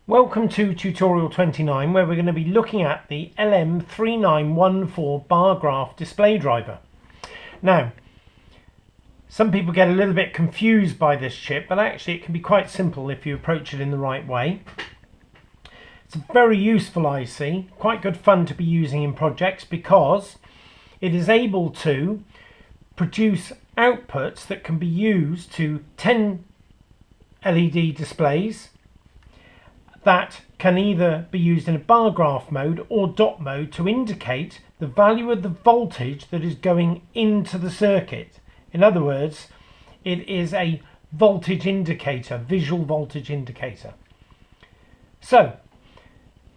Welcome to tutorial 29, where we're going to be looking at the LM3914 Bargraph display driver. Now, some people get a little bit confused by this chip, but actually it can be quite simple if you approach it in the right way. It's a very useful IC, quite good fun to be using in projects because it is able to produce outputs that can be used to 10 LED displays that can either be used in a bar graph mode or dot mode to indicate the value of the voltage that is going into the circuit. In other words, it is a voltage indicator, visual voltage indicator. So,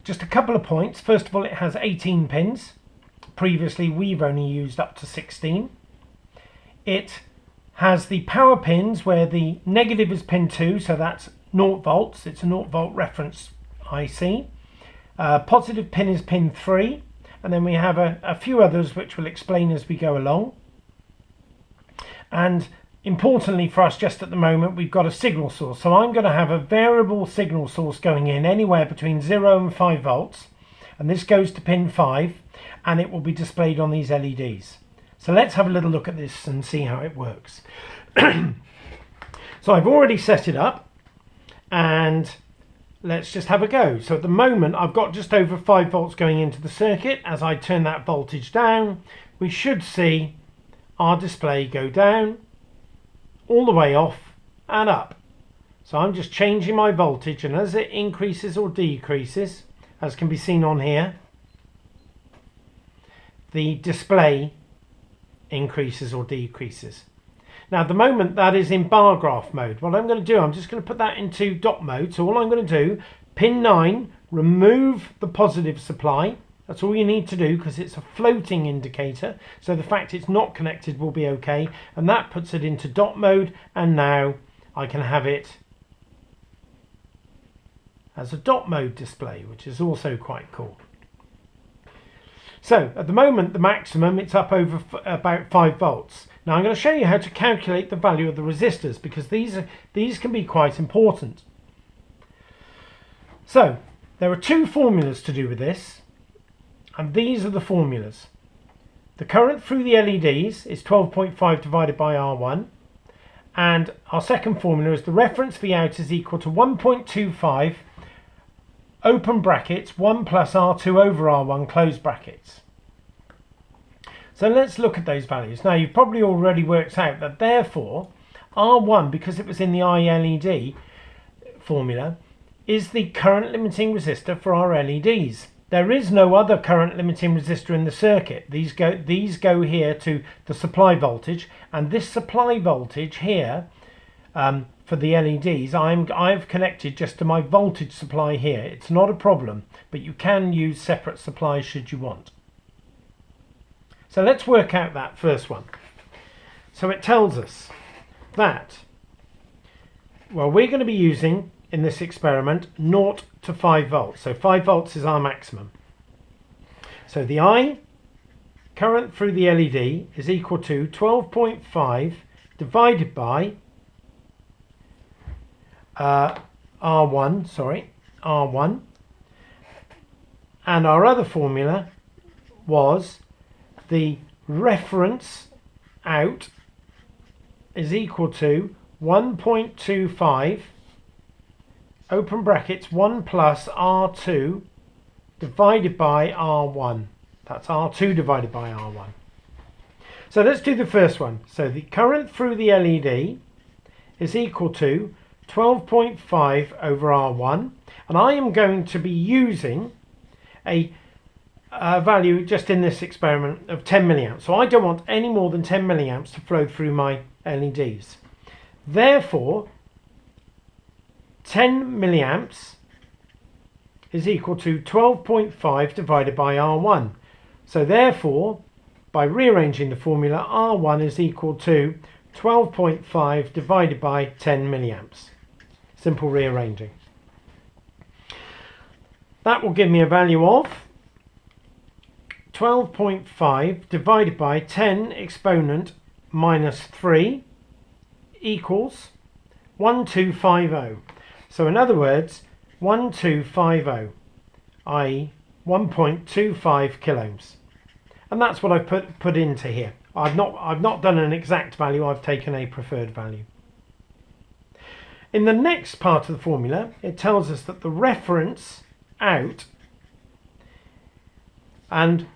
just a couple of points. First of all, it has 18 pins. Previously, we've only used up to 16. It has the power pins where the negative is pin 2, so that's 0 volts. It's a 0 volt reference IC. Positive pin is pin 3, and then we have a few others which we'll explain as we go along. And importantly for us just at the moment, we've got a signal source. So I'm going to have a variable signal source going in anywhere between 0 and 5 volts, and this goes to pin 5, and it will be displayed on these LEDs. So let's have a little look at this and see how it works. So I've already set it up, and let's just have a go. So at the moment I've got just over 5 volts going into the circuit. As I turn that voltage down, we should see our display go down all the way off and up. So I'm just changing my voltage, and as it increases or decreases, as can be seen on here, the display increases or decreases. Now at the moment that is in bar graph mode. What I'm going to do, I'm just going to put that into dot mode. So all I'm going to do, pin 9, remove the positive supply. That's all you need to do because it's a floating indicator. So the fact it's not connected will be okay. And that puts it into dot mode, and now I can have it as a dot mode display, which is also quite cool. So at the moment the maximum, it's up over about 5 volts. Now I'm going to show you how to calculate the value of the resistors, because these can be quite important. So there are two formulas to do with this, and these are the formulas. The current through the LEDs is 12.5 divided by R1, and our second formula is the reference V out is equal to 1.25 open brackets 1 plus R2 over R1 close brackets. So let's look at those values. Now you've probably already worked out that therefore R1, because it was in the ILED formula, is the current limiting resistor for our LEDs. There is no other current limiting resistor in the circuit. These go here to the supply voltage, and this supply voltage here for the LEDs, I've connected just to my voltage supply here. It's not a problem, but you can use separate supplies should you want. So let's work out that first one. So it tells us that, well, we're going to be using in this experiment 0 to 5 volts. So 5 volts is our maximum. So the I current through the LED is equal to 12.5 divided by R1, and our other formula was the reference out is equal to 1.25 open brackets 1 plus R2 divided by R1. That's R2 divided by R1. So let's do the first one. So the current through the LED is equal to 12.5 over R1, and I am going to be using a value just in this experiment of 10 milliamps. So I don't want any more than 10 milliamps to flow through my LEDs. Therefore, 10 milliamps is equal to 12.5 divided by R1. So therefore, by rearranging the formula, R1 is equal to 12.5 divided by 10 milliamps. Simple rearranging. That will give me a value of 12.5 divided by 10 exponent minus 3 equals 1250. So in other words, 1250, i.e. 1.25 kiloohms. And that's what I've put into here. I've not done an exact value, I've taken a preferred value. In the next part of the formula, it tells us that the reference out, and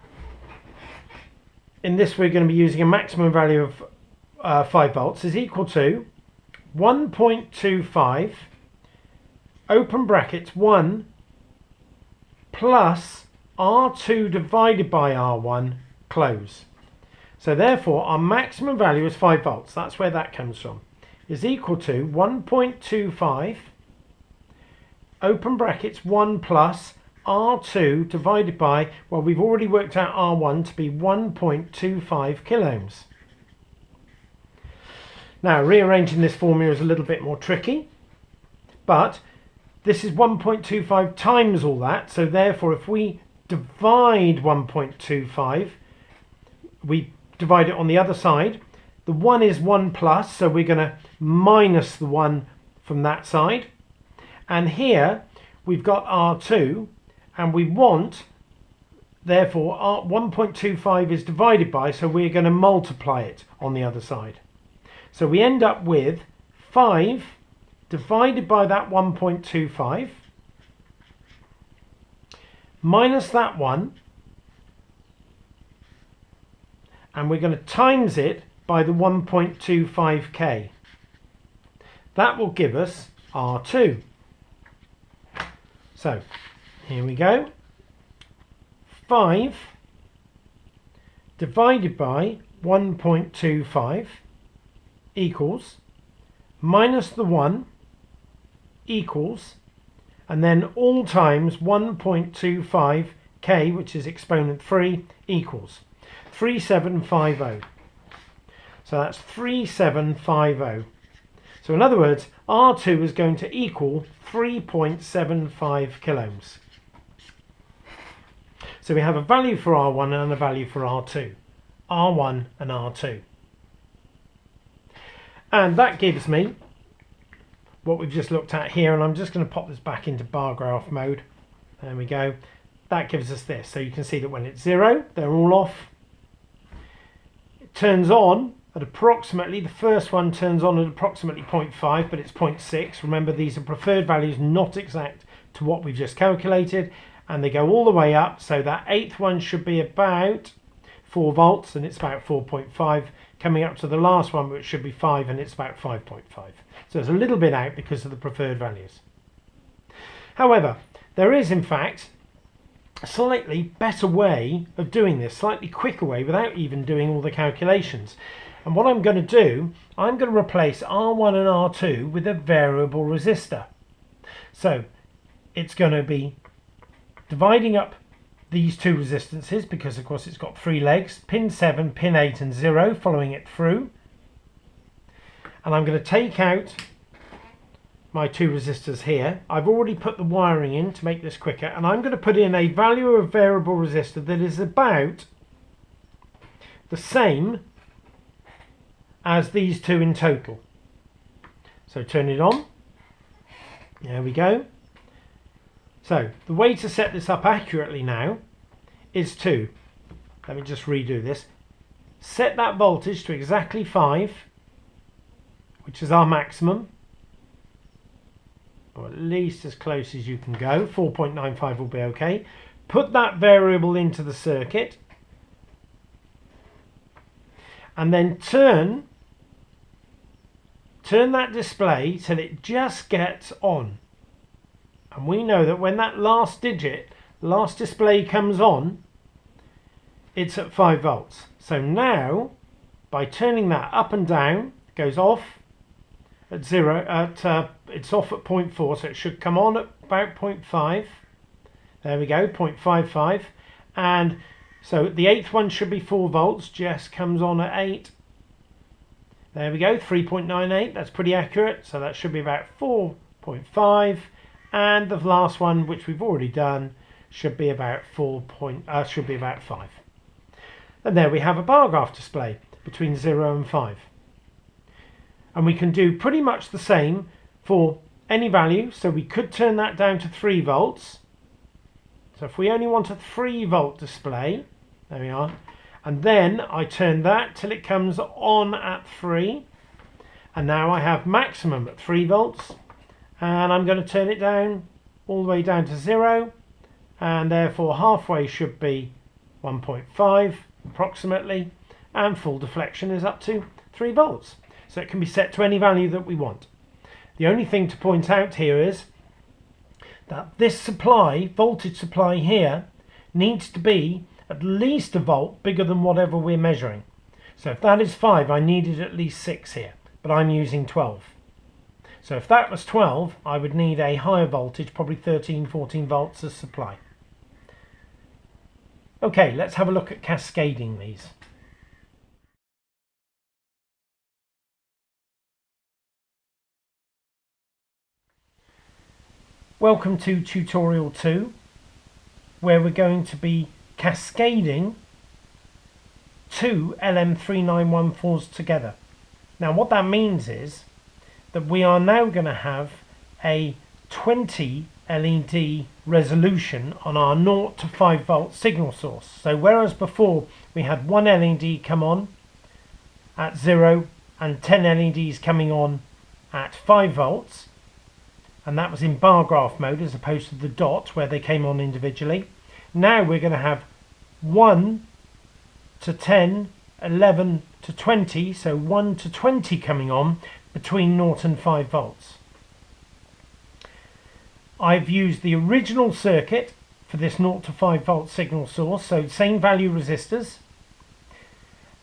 in this we're going to be using a maximum value of 5 volts, is equal to 1.25 open brackets 1 plus R2 divided by R1 close. So therefore our maximum value is 5 volts, that's where that comes from, is equal to 1.25 open brackets 1 plus R2 divided by, well, we've already worked out R1 to be 1.25 kiloohms. Now rearranging this formula is a little bit more tricky, but this is 1.25 times all that, so therefore if we divide 1.25, we divide it on the other side. The 1 is 1 plus, so we're going to minus the 1 from that side. And here we've got R2, and we want, therefore, 1.25 is divided by, so we're going to multiply it on the other side. So we end up with 5 divided by that 1.25 minus that 1, and we're going to times it by the 1.25k. That will give us R2. So here we go. 5 divided by 1.25 equals minus the 1 equals, and then all times 1.25k, which is exponent 3, equals 3750. So that's 3750. So in other words, R2 is going to equal 3.75 kiloohms. So we have a value for R1 and a value for R2. R1 and R2. And that gives me what we've just looked at here, and I'm just going to pop this back into bar graph mode. There we go. That gives us this. So you can see that when it's 0, they're all off. It turns on at approximately, the first one turns on at approximately 0.5, but it's 0.6. Remember, these are preferred values, not exact to what we've just calculated, and they go all the way up. So that 8th one should be about 4 volts, and it's about 4.5, coming up to the last one, which should be 5, and it's about 5.5. So it's a little bit out because of the preferred values. However, there is in fact a slightly better way of doing this, slightly quicker way, without even doing all the calculations. And what I'm going to do, I'm going to replace R1 and R2 with a variable resistor. So it's going to be dividing up these two resistances, because of course it's got 3 legs, pin 7, pin 8 and 0, following it through. And I'm going to take out my 2 resistors here. I've already put the wiring in to make this quicker, and I'm going to put in a value of variable resistor that is about the same as these 2 in total. So turn it on. There we go. So the way to set this up accurately now is to, let me just redo this, set that voltage to exactly 5, which is our maximum, or at least as close as you can go. 4.95 will be okay. Put that variable into the circuit, and then turn that display till it just gets on. And we know that when that last digit, last display comes on, it's at 5 volts. So now, by turning that up and down, it goes off at 0, it's off at 0.4, so it should come on at about 0.5. There we go, 0.55. And so the 8th one should be 4 volts, just comes on at 8. There we go, 3.98, that's pretty accurate. So that should be about 4.5. And the last one, which we've already done, should be about 5. And there we have a bar graph display between 0 and 5. And we can do pretty much the same for any value, so we could turn that down to 3 volts. So if we only want a 3 volt display, there we are, and then I turn that till it comes on at 3, and now I have maximum at 3 volts, and I'm going to turn it down all the way down to 0, and therefore halfway should be 1.5 approximately, and full deflection is up to 3 volts. So it can be set to any value that we want. The only thing to point out here is that this supply, voltage supply here, needs to be at least a volt bigger than whatever we're measuring. So if that is 5, I needed at least 6 here, but I'm using 12. So if that was 12, I would need a higher voltage, probably 13, 14 volts as supply. Okay, let's have a look at cascading these. Welcome to tutorial 2, where we're going to be cascading 2 LM3914s together. Now what that means is that we are now going to have a 20 LED resolution on our 0 to 5 volt signal source. So whereas before we had one LED come on at 0 and 10 LEDs coming on at 5 volts, and that was in bar graph mode as opposed to the dot where they came on individually. Now we're going to have 1 to 10, 11 to 20, so 1 to 20 coming on between 0 and 5 volts. I've used the original circuit for this 0 to 5 volt signal source, so same value resistors,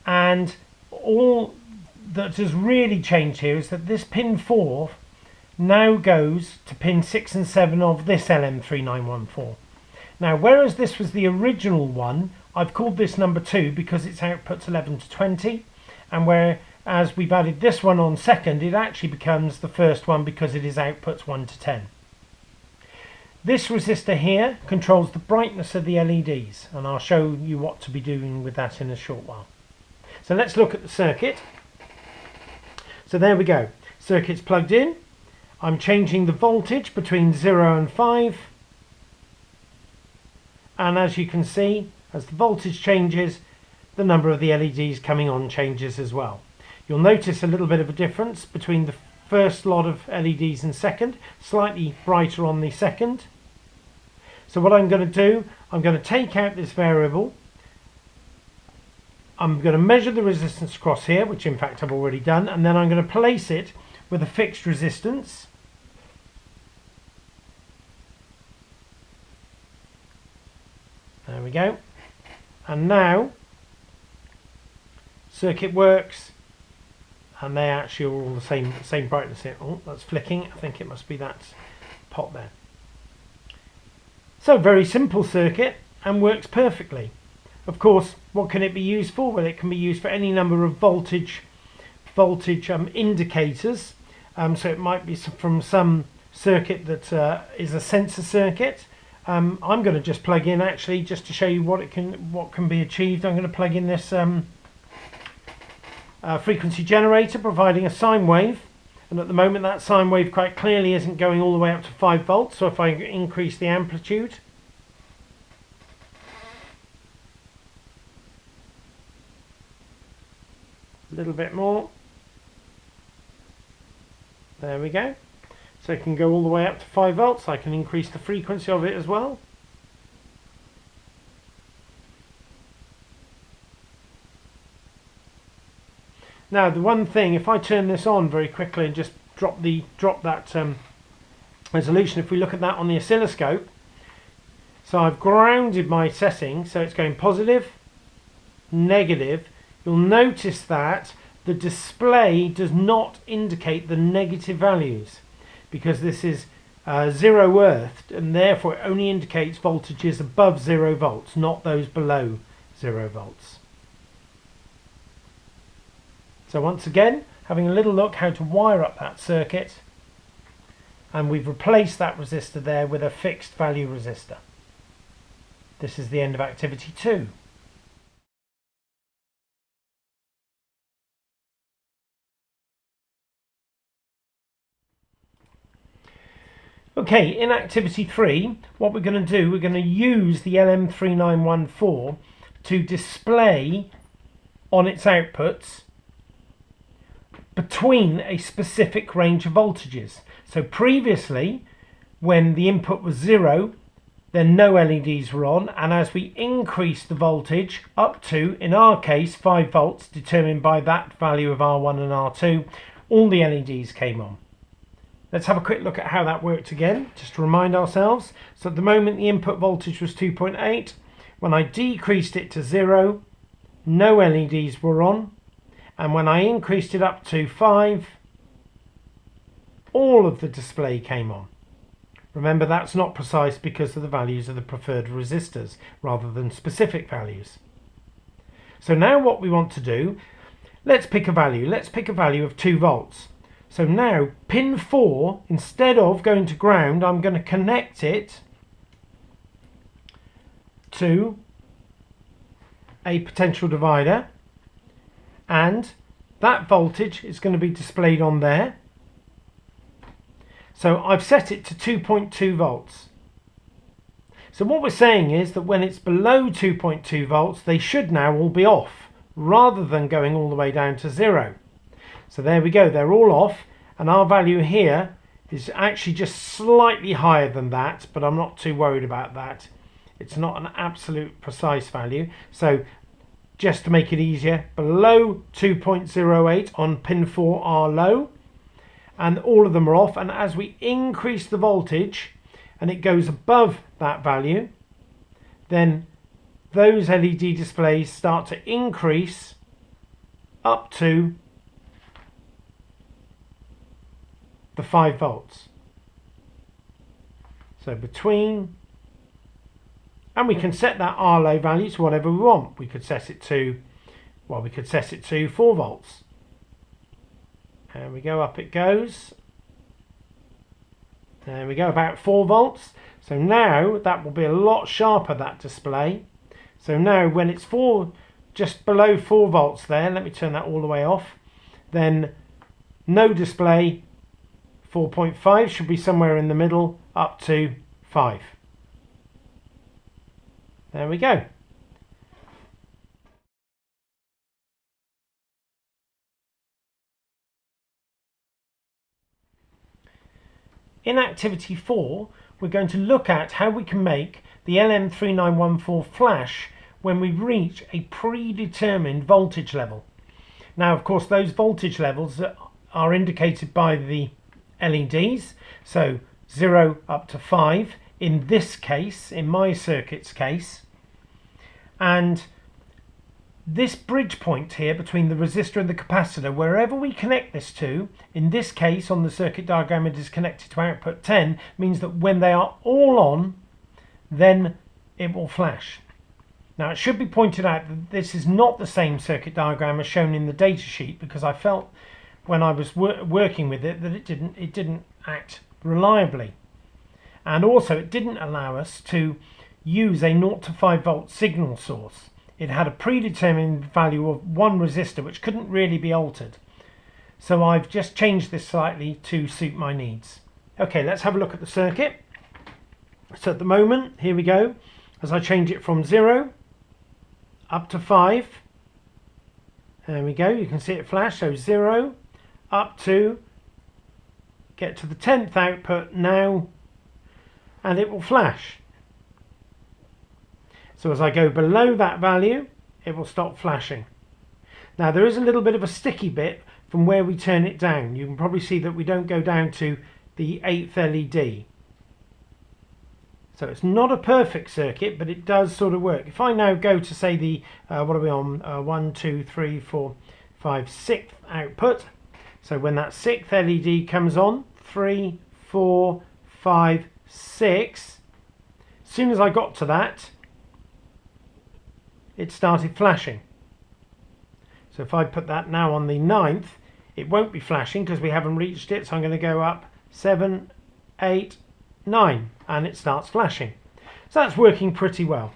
and all that has really changed here is that this pin 4 now goes to pin 6 and 7 of this LM3914. Now whereas this was the original one, I've called this number 2 because its output's 11 to 20, and whereas we've added this one on second, it actually becomes the first one because it is outputs 1 to 10. This resistor here controls the brightness of the LEDs, and I'll show you what to be doing with that in a short while. So let's look at the circuit. So there we go, circuit's plugged in. I'm changing the voltage between 0 and 5, and as you can see, as the voltage changes, the number of the LEDs coming on changes as well. You'll notice a little bit of a difference between the first lot of LEDs and second, slightly brighter on the second. So what I'm going to do, I'm going to take out this variable. I'm going to measure the resistance across here, which in fact I've already done, and then I'm going to place it with a fixed resistance. There we go. And now circuit works, and they actually are all the same brightness here. Oh, that's flicking. I think it must be that pot there. So very simple circuit and works perfectly. Of course, what can it be used for? Well, it can be used for any number of voltage indicators. So it might be from some circuit that is a sensor circuit. I'm going to just plug in, actually, just to show you what can be achieved. I'm going to plug in this frequency generator providing a sine wave, and at the moment that sine wave quite clearly isn't going all the way up to 5 volts. So if I increase the amplitude, a little bit more, there we go. So it can go all the way up to 5 volts. I can increase the frequency of it as well. Now the one thing, if I turn this on very quickly and just drop that resolution, if we look at that on the oscilloscope, so I've grounded my setting, so it's going positive, negative. You'll notice that the display does not indicate the negative values, because this is zero earthed, and therefore it only indicates voltages above 0 volts, not those below 0 volts. So once again, having a little look how to wire up that circuit, and we've replaced that resistor there with a fixed value resistor. This is the end of activity 2. Okay, in activity 3, what we're going to do, we're going to use the LM3914 to display on its outputs between a specific range of voltages. So previously, when the input was 0, then no LEDs were on, and as we increased the voltage up to, in our case, 5 volts, determined by that value of R1 and R2, all the LEDs came on. Let's have a quick look at how that worked again, just to remind ourselves. So at the moment the input voltage was 2.8. When I decreased it to 0, no LEDs were on. And when I increased it up to 5, all of the display came on. Remember, that's not precise because of the values of the preferred resistors rather than specific values. So now what we want to do, let's pick a value. Let's pick a value of 2 volts. So now pin 4, instead of going to ground, I'm going to connect it to a potential divider, and that voltage is going to be displayed on there. So I've set it to 2.2 volts. So what we're saying is that when it's below 2.2 volts, they should now all be off, rather than going all the way down to 0. So there we go, they're all off, and our value here is actually just slightly higher than that, but I'm not too worried about that. It's not an absolute precise value. So just to make it easier, below 2.08 on pin 4 are low, and all of them are off. And as we increase the voltage and it goes above that value, then those LED displays start to increase up to the 5 volts. So between, and we can set that R low value to whatever we want. We could set it to, well, we could set it to 4 volts. There we go, up it goes. There we go, about 4 volts. So now that will be a lot sharper, that display. So now when it's just below 4 volts there, let me turn that all the way off, then no display, 4.5 should be somewhere in the middle, up to 5. There we go. In activity 4, we're going to look at how we can make the LM3914 flash when we reach a predetermined voltage level. Now, of course, those voltage levels are indicated by the LEDs, so 0 up to 5 in this case, in my circuit's case, and this bridge point here between the resistor and the capacitor, wherever we connect this to, in this case on the circuit diagram it is connected to output 10, means that when they are all on, then it will flash. Now it should be pointed out that this is not the same circuit diagram as shown in the data sheet, because I felt when I was working with it that it didn't act reliably, and also it didn't allow us to use a 0 to 5 volt signal source. It had a predetermined value of 1 resistor which couldn't really be altered. So I've just changed this slightly to suit my needs. Okay, let's have a look at the circuit. So at the moment, here we go, as I change it from 0 up to 5, there we go, you can see it flash, so 0 up to, get to the 10th output now, and it will flash. So as I go below that value, it will stop flashing. Now there is a little bit of a sticky bit from where we turn it down. You can probably see that we don't go down to the 8th LED. So it's not a perfect circuit, but it does sort of work. If I now go to, say, the, what are we on, 1, 2, 3, 4, 5, 6th output. So when that 6th LED comes on, 3, 4, 5, 6, as soon as I got to that, it started flashing. So if I put that now on the 9th, it won't be flashing because we haven't reached it. So I'm going to go up 7, 8, 9, and it starts flashing. So that's working pretty well.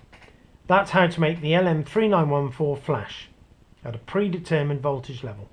That's how to make the LM3914 flash at a predetermined voltage level.